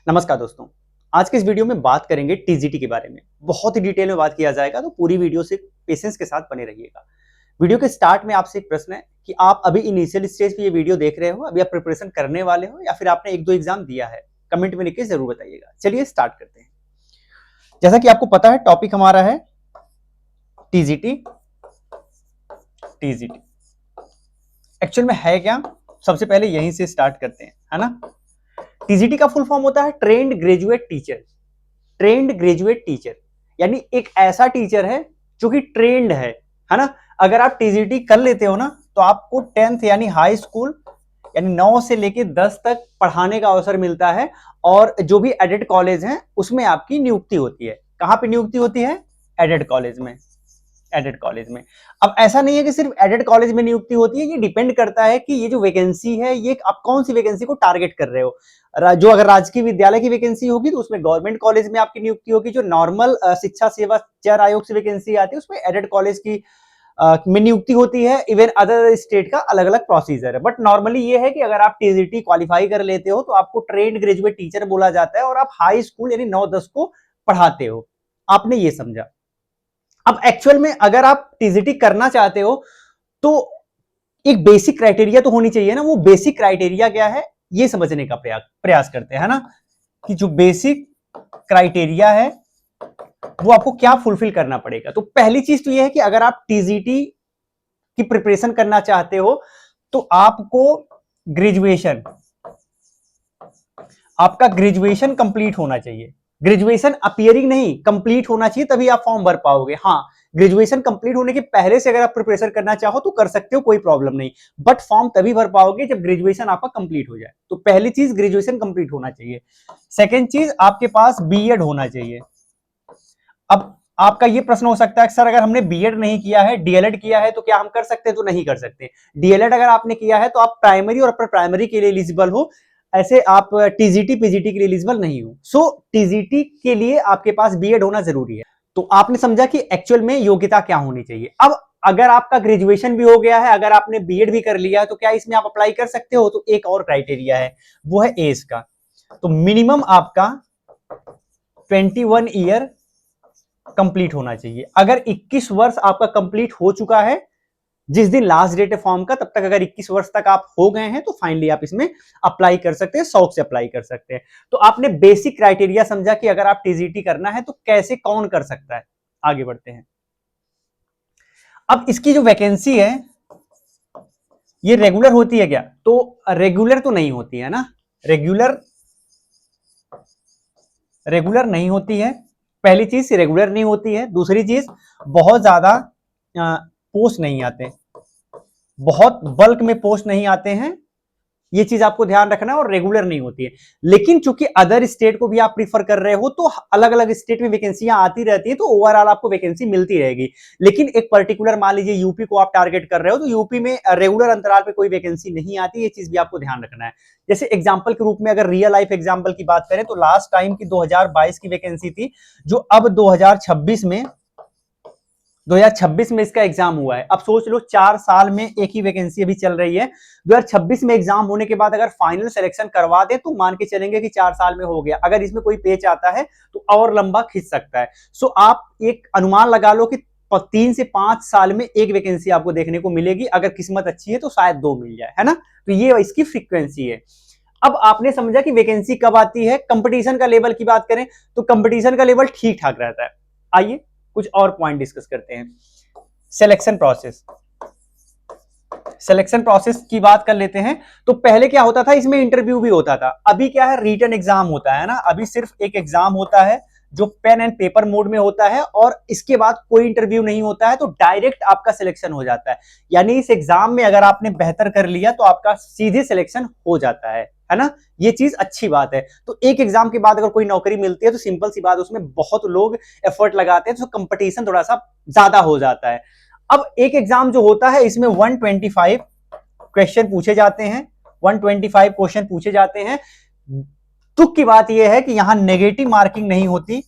नमस्कार दोस्तों। आज के इस वीडियो में बात करेंगे टीजीटी के बारे में। बहुत ही डिटेल में बात किया जाएगा, तो पूरी वीडियो से पेशेंस के साथ बने रहिएगा। वीडियो के स्टार्ट में आपसे एक प्रश्न है कि आप अभी इनिशियल स्टेज पे ये वीडियो देख रहे हो, अभी आप प्रिपरेशन करने वाले हो या फिर आपने 1-2 एग्जाम दिया है? कमेंट में लिख के जरूर बताइएगा। चलिए स्टार्ट करते हैं। जैसा कि आपको पता है, टॉपिक हमारा है टीजीटी। टीजीटी एक्चुअल में है क्या? सबसे पहले यहीं से स्टार्ट करते हैं, है ना। टीजीटी का फुल फॉर्म होता है trained graduate teacher. Trained graduate teacher यानी एक ऐसा टीचर है जो कि ट्रेंड है ना। अगर आप टीजीटी कर लेते हो ना, तो आपको 10th यानी हाई स्कूल यानी 9 से लेके 10 तक पढ़ाने का अवसर मिलता है। और जो भी एडेड कॉलेज हैं उसमें आपकी नियुक्ति होती है। कहां पे नियुक्ति होती है? एडेड कॉलेज में। एडेड कॉलेज में। अब ऐसा नहीं है कि सिर्फ एडेड कॉलेज में नियुक्ति होती है, ये डिपेंड करता है कि ये जो वैकेंसी है ये आप कौन सी वैकेंसी को टारगेट कर रहे हो। जो अगर राजकीय विद्यालय की वैकेंसी होगी तो उसमें गवर्नमेंट कॉलेज में आपकी नियुक्ति होगी। जो नॉर्मल शिक्षा सेवा चयन आयोग से वैकेंसी आती है उसमें एडेड कॉलेज की में नियुक्ति होती है। इवन अदर स्टेट का अलग अलग प्रोसीजर है, बट नॉर्मली ये है कि अगर आप टीजीटी क्वालिफाई कर लेते हो तो आपको ट्रेंड ग्रेजुएट टीचर बोला जाता है और आप हाई स्कूल यानी 9-10 को पढ़ाते हो। आपने ये समझा। अब एक्चुअल में अगर आप टीजीटी करना चाहते हो तो एक बेसिक क्राइटेरिया तो होनी चाहिए ना। वो बेसिक क्राइटेरिया क्या है ये समझने का प्रयास करते हैं ना, कि जो बेसिक क्राइटेरिया है वो आपको क्या फुलफिल करना पड़ेगा। तो पहली चीज तो ये है कि अगर आप टीजीटी की प्रिपरेशन करना चाहते हो तो आपका ग्रेजुएशन कंप्लीट होना चाहिए। ग्रेजुएशन अपीयरिंग नहीं, कंप्लीट होना चाहिए, तभी आप फॉर्म भर पाओगे। हाँ, ग्रेजुएशन कंप्लीट होने के पहले से अगर आप प्रिपरेशन करना चाहो तो कर सकते हो, कोई प्रॉब्लम नहीं। बट फॉर्म तभी भर पाओगे जब ग्रेजुएशन आपका कंप्लीट हो जाए। तो पहली चीज ग्रेजुएशन कंप्लीट होना चाहिए। सेकेंड चीज आपके पास बीएड होना चाहिए। अब आपका ये प्रश्न हो सकता है सर अगर हमने बीएड नहीं किया है, डीएलएड किया है, तो क्या हम कर सकते हैं? तो नहीं कर सकते। डीएलएड अगर आपने किया है तो आप प्राइमरी और अपर प्राइमरी के लिए एलिजिबल हो। ऐसे आप टीजीटी पीजीटी के लिए एलिजिबल नहीं हो। सो टीजीटी के लिए आपके पास बीएड होना जरूरी है। तो आपने समझा कि एक्चुअल में योग्यता क्या होनी चाहिए। अब अगर आपका ग्रेजुएशन भी हो गया है, अगर आपने बीएड भी कर लिया है, तो क्या इसमें आप अप्लाई कर सकते हो? तो एक और क्राइटेरिया है, वो है एज का। तो मिनिमम आपका 21 ईयर कंप्लीट होना चाहिए। अगर 21 वर्ष आपका कंप्लीट हो चुका है जिस दिन लास्ट डेट है फॉर्म का, तब तक अगर 21 वर्ष तक आप हो गए हैं तो फाइनली आप इसमें अप्लाई कर सकते हैं, शौक से अप्लाई कर सकते हैं। तो आपने बेसिक क्राइटेरिया समझा कि अगर आप टीजीटी करना है तो कैसे कौन कर सकता है। आगे बढ़ते हैं। अब इसकी जो वैकेंसी है ये रेगुलर होती है क्या? तो रेगुलर तो नहीं होती है ना। रेगुलर नहीं होती है। पहली चीज रेगुलर नहीं होती है। दूसरी चीज बहुत ज्यादा पोस्ट नहीं आते, बहुत बल्क में पोस्ट नहीं आते हैं। ये चीज आपको ध्यान रखना है। और रेगुलर नहीं होती है। लेकिन चूंकि अदर स्टेट को भी आप प्रीफर कर रहे हो तो अलग अलग स्टेट में वैकेंसियां आती रहती है, तो ओवरऑल आपको वैकेंसी मिलती रहेगी। लेकिन एक पर्टिकुलर मान लीजिए यूपी को आप टारगेट कर रहे हो तो यूपी में रेगुलर अंतराल पे कोई वैकेंसी नहीं आती। ये चीज भी आपको ध्यान रखना है। जैसे एग्जाम्पल के रूप में अगर रियल लाइफ एग्जाम्पल की बात करें तो लास्ट टाइम की 2022 की वैकेंसी थी, जो अब 2026 में इसका एग्जाम हुआ है। अब सोच लो 4 साल में एक ही वैकेंसी अभी चल रही है। 2026 में एग्जाम होने के बाद अगर फाइनल सिलेक्शन करवा दे तो मान के चलेंगे कि 4 साल में हो गया। अगर इसमें कोई पेच आता है तो और लंबा खिंच सकता है। सो आप एक अनुमान लगा लो कि 3 से 5 साल में एक वैकेंसी आपको देखने को मिलेगी। अगर किस्मत अच्छी है तो शायद 2 मिल जाए, है ना। तो ये इसकी फ्रीक्वेंसी है। अब आपने समझा कि वैकेंसी कब आती है। कंपटीशन का लेवल की बात करें तो कंपटीशन का लेवल ठीक ठाक रहता है। आइए कुछ और पॉइंट डिस्कस करते हैं। सिलेक्शन प्रोसेस की बात कर लेते हैं। तो पहले क्या होता था, इसमें इंटरव्यू भी होता था। अभी क्या है, रिटन एग्जाम होता है ना। अभी सिर्फ एक एग्जाम होता है जो पेन एंड पेपर मोड में होता है, और इसके बाद कोई इंटरव्यू नहीं होता है। तो डायरेक्ट आपका सिलेक्शन हो जाता है। यानी इस एग्जाम में अगर आपने बेहतर कर लिया तो आपका सीधे सिलेक्शन हो जाता है ना। ये चीज अच्छी बात है। तो एक एग्जाम के बाद अगर कोई नौकरी मिलती है तो सिंपल सी बात, उसमें बहुत लोग एफर्ट लगाते हैं तो कंपटीशन थोड़ा सा ज्यादा हो जाता है। अब एक एग्जाम जो होता है इसमें 125 क्वेश्चन पूछे जाते हैं। 125 क्वेश्चन पूछे जाते हैं। दुख की बात यह है कि यहां नेगेटिव मार्किंग नहीं होती।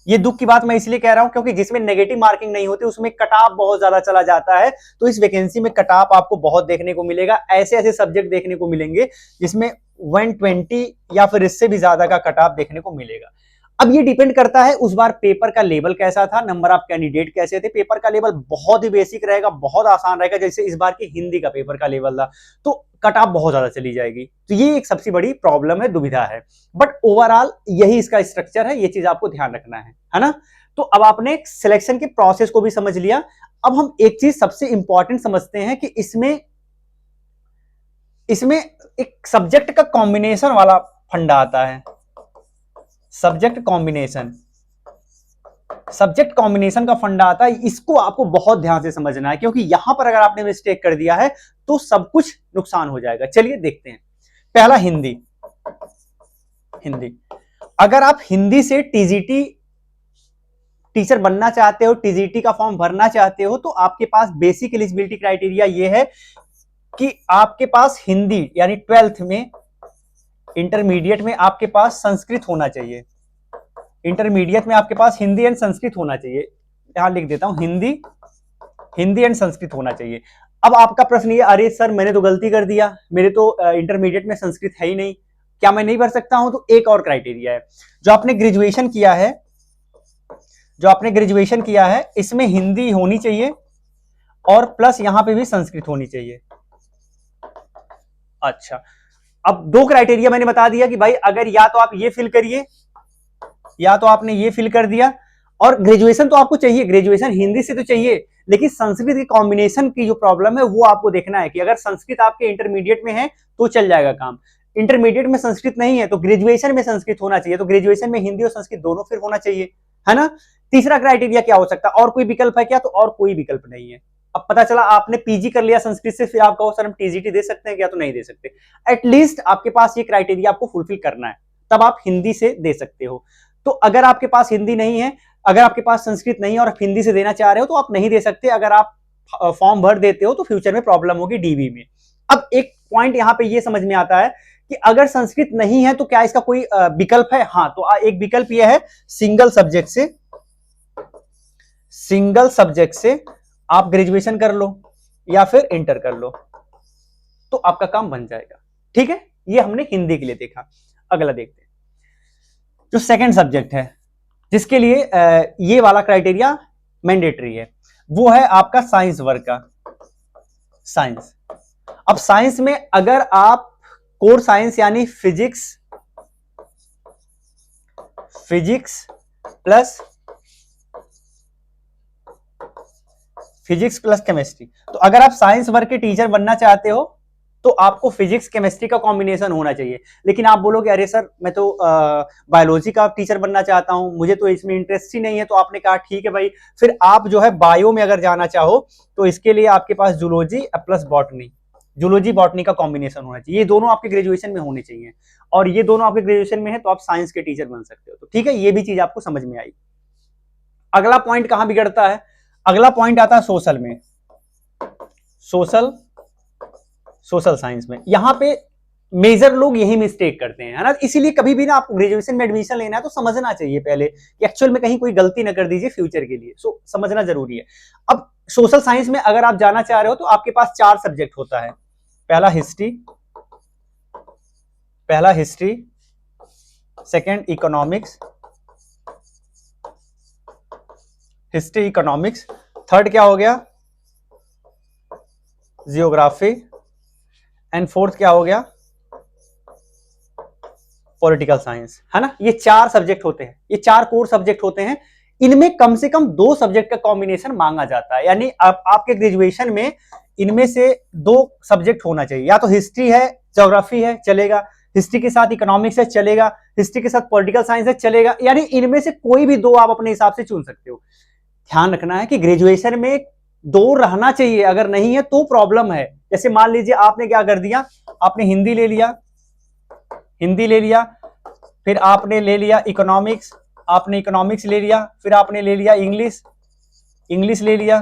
ये दुख की बात मैं इसलिए कह रहा हूं क्योंकि जिसमें नेगेटिव मार्किंग नहीं होती उसमें कट ऑफ बहुत ज्यादा चला जाता है। तो इस वैकेंसी में कट ऑफ आपको बहुत देखने को मिलेगा। ऐसे ऐसे सब्जेक्ट देखने को मिलेंगे जिसमें 120 या फिर इससे भी ज्यादा का कट ऑफ देखने को मिलेगा। अब ये डिपेंड करता है उस बार पेपर का लेवल कैसा था, नंबर ऑफ कैंडिडेट कैसे थे। पेपर का लेवल बहुत ही बेसिक रहेगा, बहुत आसान रहेगा, जैसे इस बार की हिंदी का पेपर का लेवल था, तो कट ऑफ बहुत ज्यादा चली जाएगी। तो ये एक सबसे बड़ी प्रॉब्लम है, दुविधा है। बट ओवरऑल यही इसका स्ट्रक्चर है, ये चीज आपको ध्यान रखना है ना। तो अब आपने सिलेक्शन के प्रोसेस को भी समझ लिया। अब हम एक चीज सबसे इंपॉर्टेंट समझते हैं कि इसमें एक सब्जेक्ट का कॉम्बिनेशन वाला फंडा आता है। सब्जेक्ट कॉम्बिनेशन का फंडा आता है, इसको आपको बहुत ध्यान से समझना है, क्योंकि यहां पर अगर आपने मिस्टेक कर दिया है तो सब कुछ नुकसान हो जाएगा। चलिए देखते हैं। पहला हिंदी। अगर आप हिंदी से टीजीटी टीचर बनना चाहते हो, टीजीटी का फॉर्म भरना चाहते हो, तो आपके पास बेसिक एलिजिबिलिटी क्राइटेरिया ये है कि आपके पास हिंदी यानी 12th में, इंटरमीडिएट में आपके पास संस्कृत होना चाहिए। इंटरमीडिएट में आपके पास हिंदी एंड संस्कृत होना चाहिए। यहां लिख देता हूं, हिंदी एंड संस्कृत होना चाहिए। अब आपका प्रश्न ये, अरे सर मैंने तो गलती कर दिया, मेरे तो इंटरमीडिएट में संस्कृत है ही नहीं, क्या मैं नहीं भर सकता हूं? तो एक और क्राइटेरिया है, जो आपने ग्रेजुएशन किया है इसमें हिंदी होनी चाहिए और प्लस यहां पे भी संस्कृत होनी चाहिए। अच्छा, अब दो क्राइटेरिया मैंने बता दिया कि भाई अगर या तो आप ये फिल करिए या तो आपने ये फिल कर दिया, और ग्रेजुएशन तो आपको चाहिए, ग्रेजुएशन हिंदी से तो चाहिए, लेकिन संस्कृत के कॉम्बिनेशन की जो प्रॉब्लम है वो आपको देखना है कि अगर संस्कृत आपके इंटरमीडिएट में है तो चल जाएगा काम, इंटरमीडिएट में संस्कृत नहीं है तो ग्रेजुएशन में संस्कृत होना चाहिए, तो ग्रेजुएशन में हिंदी और संस्कृत दोनों फिर होना चाहिए, है ना। तीसरा क्राइटेरिया क्या हो सकता है? और कोई विकल्प है क्या? तो और कोई विकल्प नहीं है। अब पता चला आपने पीजी कर लिया संस्कृत से, फिर आप कहो सर हम टीजीटी दे सकते हैं क्या? तो नहीं दे सकते। एटलीस्ट आपके पास ये क्राइटेरिया आपको फुलफिल करना है, तब आप हिंदी से दे सकते हो। तो अगर आपके पास हिंदी नहीं है, अगर आपके पास संस्कृत नहीं है और आप हिंदी से देना चाह रहे हो तो आप नहीं दे सकते। अगर आप फॉर्म भर देते हो तो फ्यूचर में प्रॉब्लम होगी डीबी में। अब एक पॉइंट यहां पे ये समझ में आता है कि अगर संस्कृत नहीं है तो क्या इसका कोई विकल्प है? हाँ, तो एक विकल्प यह है, सिंगल सब्जेक्ट से आप ग्रेजुएशन कर लो या फिर इंटर कर लो, तो आपका काम बन जाएगा। ठीक है, ये हमने हिंदी के लिए देखा। अगला देखते हैं, जो सेकंड सब्जेक्ट है जिसके लिए ये वाला क्राइटेरिया मैंडेटरी है, वो है आपका साइंस वर्ग का। साइंस, अब साइंस में अगर आप कोर साइंस यानी फिजिक्स प्लस केमिस्ट्री, तो अगर आप साइंस वर्ग के टीचर बनना चाहते हो तो आपको फिजिक्स केमिस्ट्री का कॉम्बिनेशन होना चाहिए। लेकिन आप बोलोगे अरे सर मैं तो बायोलॉजी का टीचर बनना चाहता हूं, मुझे तो इसमें इंटरेस्ट ही नहीं है, तो आपने कहा ठीक है भाई, फिर आप जो है बायो में अगर जाना चाहो तो इसके लिए आपके पास जूलॉजी प्लस बॉटनी का कॉम्बिनेशन होना चाहिए। ये दोनों आपके ग्रेजुएशन में होने चाहिए, और ये दोनों आपके ग्रेजुएशन में है तो आप साइंस के टीचर बन सकते हो। तो ठीक है, ये भी चीज आपको समझ में आई। अगला पॉइंट कहां बिगड़ता है? अगला पॉइंट आता है सोशल में, सोशल साइंस में। यहां पे मेजर लोग यही मिस्टेक करते हैं, है ना। इसीलिए कभी भी ना आपको ग्रेजुएशन में एडमिशन लेना है तो समझना चाहिए पहले कि एक्चुअल में कहीं कोई गलती ना कर दीजिए फ्यूचर के लिए। समझना जरूरी है। अब सोशल साइंस में अगर आप जाना चाह रहे हो तो आपके पास 4 सब्जेक्ट होता है। पहला हिस्ट्री, सेकंड इकोनॉमिक्स, थर्ड क्या हो गया? जियोग्राफी, एंड फोर्थ क्या हो गया? पॉलिटिकल साइंस, है ना। ये 4 सब्जेक्ट होते हैं, ये 4 कोर सब्जेक्ट होते हैं। इनमें कम से कम 2 सब्जेक्ट का कॉम्बिनेशन मांगा जाता है, यानी आपके ग्रेजुएशन में इनमें से 2 सब्जेक्ट होना चाहिए। या तो हिस्ट्री है, ज्योग्राफी है, चलेगा, हिस्ट्री के साथ इकोनॉमिक्स है, चलेगा, हिस्ट्री के साथ पॉलिटिकल साइंस है, चलेगा, यानी इनमें से कोई भी 2 आप अपने हिसाब से चुन सकते हो। ध्यान रखना है कि ग्रेजुएशन में 2 रहना चाहिए, अगर नहीं है तो प्रॉब्लम है। जैसे मान लीजिए आपने क्या कर दिया, आपने हिंदी ले लिया, फिर आपने ले लिया इकोनॉमिक्स, आपने इकोनॉमिक्स ले लिया, फिर आपने ले लिया इंग्लिश ले लिया।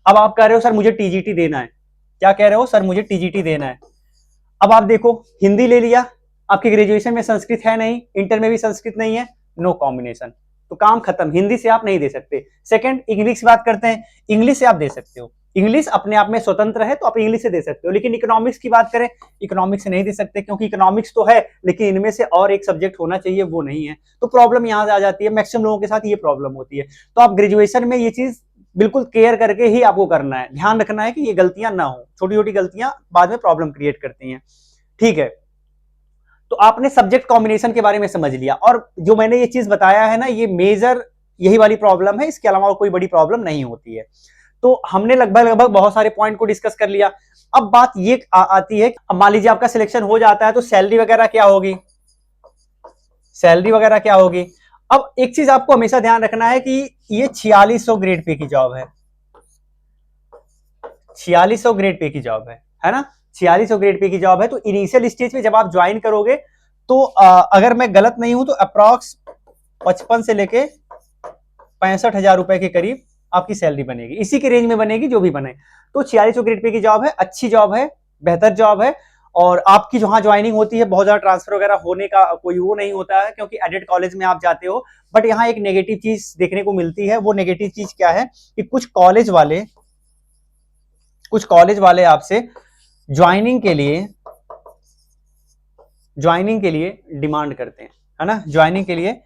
अब आप कह रहे हो सर मुझे टीजीटी देना है। क्या कह रहे हो? सर मुझे टीजीटी देना है। अब आप देखो, हिंदी ले लिया, आपके ग्रेजुएशन में संस्कृत है नहीं, इंटर में भी संस्कृत नहीं है, नो कॉम्बिनेशन, तो काम खत्म, हिंदी से आप नहीं दे सकते। सेकंड, इंग्लिश की बात करते हैं, इंग्लिश से आप दे सकते हो, इंग्लिश अपने आप में स्वतंत्र है तो आप इंग्लिश से दे सकते हो, लेकिन इकोनॉमिक्स की बात करें, इकोनॉमिक्स से नहीं दे सकते क्योंकि इकोनॉमिक्स तो है लेकिन इनमें से और एक सब्जेक्ट होना चाहिए वो नहीं है, तो प्रॉब्लम यहां से आ जाती है। मैक्सिमम लोगों के साथ ये प्रॉब्लम होती है। तो आप ग्रेजुएशन में ये चीज बिल्कुल केयर करके ही आपको करना है, ध्यान रखना है कि ये गलतियां ना हो, छोटी छोटी गलतियां बाद में प्रॉब्लम क्रिएट करती हैं। ठीक है, तो आपने सब्जेक्ट कॉम्बिनेशन के बारे में समझ लिया, और जो मैंने ये चीज बताया है ना, ये मेजर यही वाली प्रॉब्लम है, इसके अलावा कोई बड़ी प्रॉब्लम नहीं होती है। तो हमने लगभग लगभग बहुत सारे पॉइंट को डिस्कस कर लिया। अब बात ये आती है, अब मान लीजिए आपका सिलेक्शन हो जाता है तो सैलरी वगैरह क्या होगी, सैलरी वगैरह क्या होगी। अब एक चीज आपको हमेशा ध्यान रखना है कि ये 4600 ग्रेड पे की जॉब है, 4600 ग्रेड पे की जॉब है ना, 4600 ग्रेड पे की जॉब है। तो इनिशियल स्टेज पे जब आप ज्वाइन करोगे तो अगर मैं गलत नहीं हूं तो अप्रॉक्स 55 से लेके 65,000 रुपए के करीब आपकी सैलरी बनेगी, इसी के रेंज में बनेगी जो भी बने। तो 4600 ग्रेड पे की जॉब है, अच्छी जॉब है, बेहतर जॉब है। और आपकी जहां ज्वाइनिंग होती है बहुत ज्यादा ट्रांसफर वगैरह होने का कोई वो नहीं होता है क्योंकि एडेड कॉलेज में आप जाते हो। बट यहाँ एक नेगेटिव चीज देखने को मिलती है, वो नेगेटिव चीज क्या है कि कुछ कॉलेज वाले आपसे ज्वाइनिंग के लिए डिमांड करते हैं, है ना, ज्वाइनिंग के लिए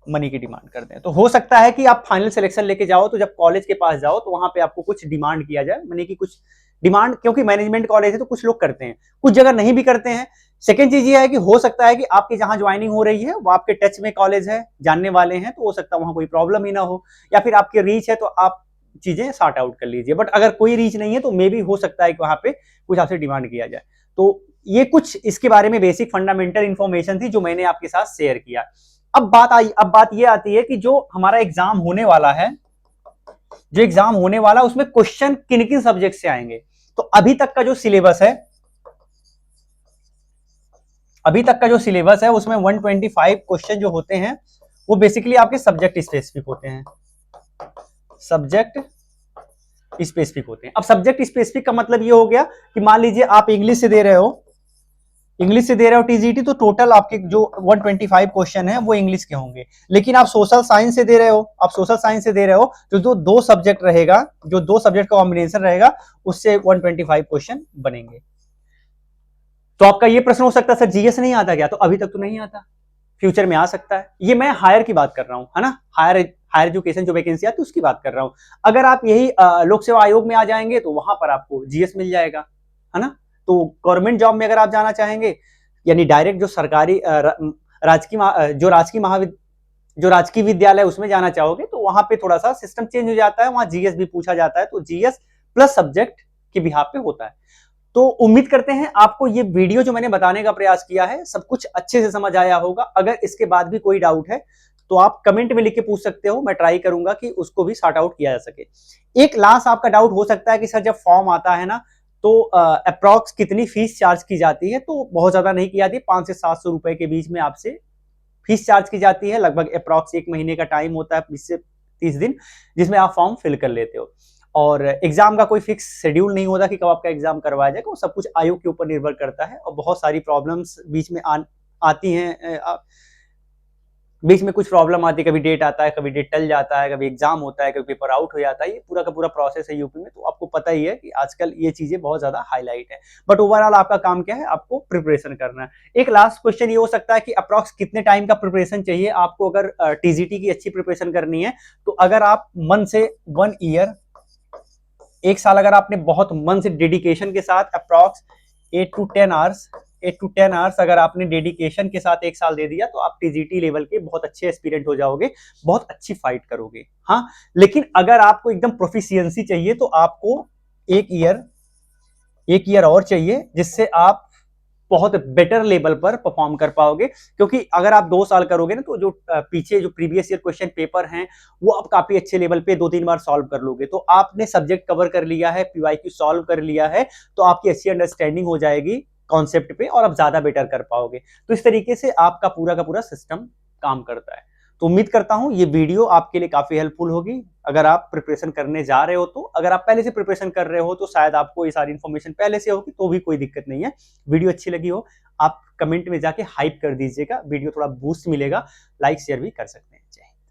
मनी की डिमांड करते हैं। तो हो सकता है कि आप फाइनल सिलेक्शन लेके जाओ तो जब कॉलेज के पास जाओ तो वहां पे आपको कुछ डिमांड किया जाए, मनी की कुछ डिमांड, क्योंकि मैनेजमेंट कॉलेज है तो कुछ लोग करते हैं, कुछ जगह नहीं भी करते हैं। सेकेंड चीज ये है कि हो सकता है कि आपकी जहां ज्वाइनिंग हो रही है वो आपके टच में कॉलेज है, जानने वाले हैं, तो हो सकता है वहां कोई प्रॉब्लम ही ना हो, या फिर आपकी रीच है तो आप चीजें सॉर्ट आउट कर लीजिए। बट अगर कोई रीच नहीं है तो मे भी हो सकता है कि वहां पे कुछ आपसे डिमांड किया जाए। तो ये कुछ इसके बारे में बेसिक फंडामेंटल इंफॉर्मेशन थी जो मैंने आपके साथ शेयर किया। अब बात ये आती है कि जो हमारा एग्जाम होने वाला है, जो एग्जाम होने वाला उसमें क्वेश्चन किन किन सब्जेक्ट से आएंगे। तो अभी तक का जो सिलेबस है उसमें 125 क्वेश्चन जो होते हैं वो बेसिकली आपके सब्जेक्ट स्पेसिफिक होते हैं, सब्जेक्ट स्पेसिफिक होते हैं। अब सब्जेक्ट स्पेसिफिक का मतलब ये हो गया कि मान लीजिए आप इंग्लिश से दे रहे हो टीजीटी, तो टोटल आपके जो 125 क्वेश्चन है वो इंग्लिश के होंगे। लेकिन आप सोशल साइंस से दे रहे हो, जो दो सब्जेक्ट रहेगा, जो दो सब्जेक्ट का कॉम्बिनेशन रहेगा उससे 125 क्वेश्चन बनेंगे। तो आपका ये प्रश्न हो सकता है सर जीएस नहीं आता क्या, तो अभी तक तो नहीं आता, फ्यूचर में आ सकता है। ये मैं हायर की बात कर रहा हूं, है ना, हायर एजुकेशन जो वैकेंसी आती है उसकी बात कर रहा हूं। अगर आप यही लोक सेवा आयोग में आ जाएंगे तो वहां पर आपको जीएस मिल जाएगा, है ना। तो गवर्नमेंट जॉब में अगर आप जाना चाहेंगे, यानी डायरेक्ट जो सरकारी जो राजकीय विद्यालय उसमें जाना चाहोगे तो वहां पे थोड़ा सा सिस्टम चेंज हो जाता है, वहां जीएस भी पूछा जाता है, तो जीएस प्लस सब्जेक्ट के बिहाफ पे होता है। तो उम्मीद करते हैं आपको ये वीडियो जो मैंने बताने का प्रयास किया है सब कुछ अच्छे से समझ आया होगा। अगर इसके बाद भी कोई डाउट है तो आप कमेंट में लिख के पूछ सकते हो, मैं ट्राई करूंगा कि उसको भी सॉर्ट आउट किया जा सके। एक लास्ट आपका डाउट हो सकता है कि सर जब फॉर्म आता है ना तो अप्रॉक्स कितनी फीस चार्ज की जाती है, तो बहुत ज्यादा नहीं की जाती, 500 से 700 रुपए के बीच में आपसे फीस चार्ज की जाती है। लगभग अप्रॉक्स 1 महीने का टाइम होता है, 20 से 30 दिन, जिसमें आप फॉर्म फिल कर लेते हो। और एग्जाम का कोई फिक्स शेड्यूल नहीं होता कि कब आपका एग्जाम करवाया जाएगा, वो सब कुछ आयोग के ऊपर निर्भर करता है। और बहुत सारी प्रॉब्लम्स बीच में आती हैं, बीच में कुछ प्रॉब्लम आती है, कभी डेट आता है, कभी डेट टल जाता है, कभी एग्जाम होता है, कभी पेपर आउट हो जाता है। ये पूरा का पूरा प्रोसेस है यूपी में, तो आपको पता ही है कि आजकल ये चीजें बहुत ज्यादा हाईलाइट है। बट ओवरऑल आपका काम क्या है, आपको प्रिपरेशन करना है। एक लास्ट क्वेश्चन ये हो सकता है कि अप्रॉक्स कितने टाइम का प्रिपरेशन चाहिए आपको अगर टीजीटी की अच्छी प्रिपरेशन करनी है। तो अगर आप मन से 1 ईयर, 1 साल अगर आपने बहुत मन से डेडिकेशन के साथ अप्रॉक्स 8 to 10 आवर्स अगर आपने डेडिकेशन के साथ 1 साल दे दिया तो आप टीजीटी लेवल के बहुत अच्छे एस्पिरेंट हो जाओगे, बहुत अच्छी फाइट करोगे। हाँ, लेकिन अगर आपको एकदम प्रोफिशिएंसी चाहिए तो आपको 1 ईयर और चाहिए, जिससे आप बहुत बेटर लेवल पर परफॉर्म कर पाओगे। क्योंकि अगर आप 2 साल करोगे ना तो जो पीछे जो प्रीवियस ईयर क्वेश्चन पेपर हैं वो आप काफी अच्छे लेवल पे 2-3 बार सॉल्व कर लोगे। तो आपने सब्जेक्ट कवर कर लिया है, पीवाईक्यू सॉल्व कर लिया है, तो आपकी अच्छी अंडरस्टैंडिंग हो जाएगी कॉन्सेप्ट पे और आप ज्यादा बेटर कर पाओगे। तो इस तरीके से आपका पूरा का पूरा सिस्टम काम करता है। तो उम्मीद करता हूं ये वीडियो आपके लिए काफी हेल्पफुल होगी अगर आप प्रिपरेशन करने जा रहे हो तो। अगर आप पहले से प्रिपरेशन कर रहे हो तो शायद आपको ये सारी इन्फॉर्मेशन पहले से होगी तो भी कोई दिक्कत नहीं है। वीडियो अच्छी लगी हो आप कमेंट में जाके हाइप कर दीजिएगा, वीडियो थोड़ा बूस्ट मिलेगा, लाइक शेयर भी कर सकते हैं।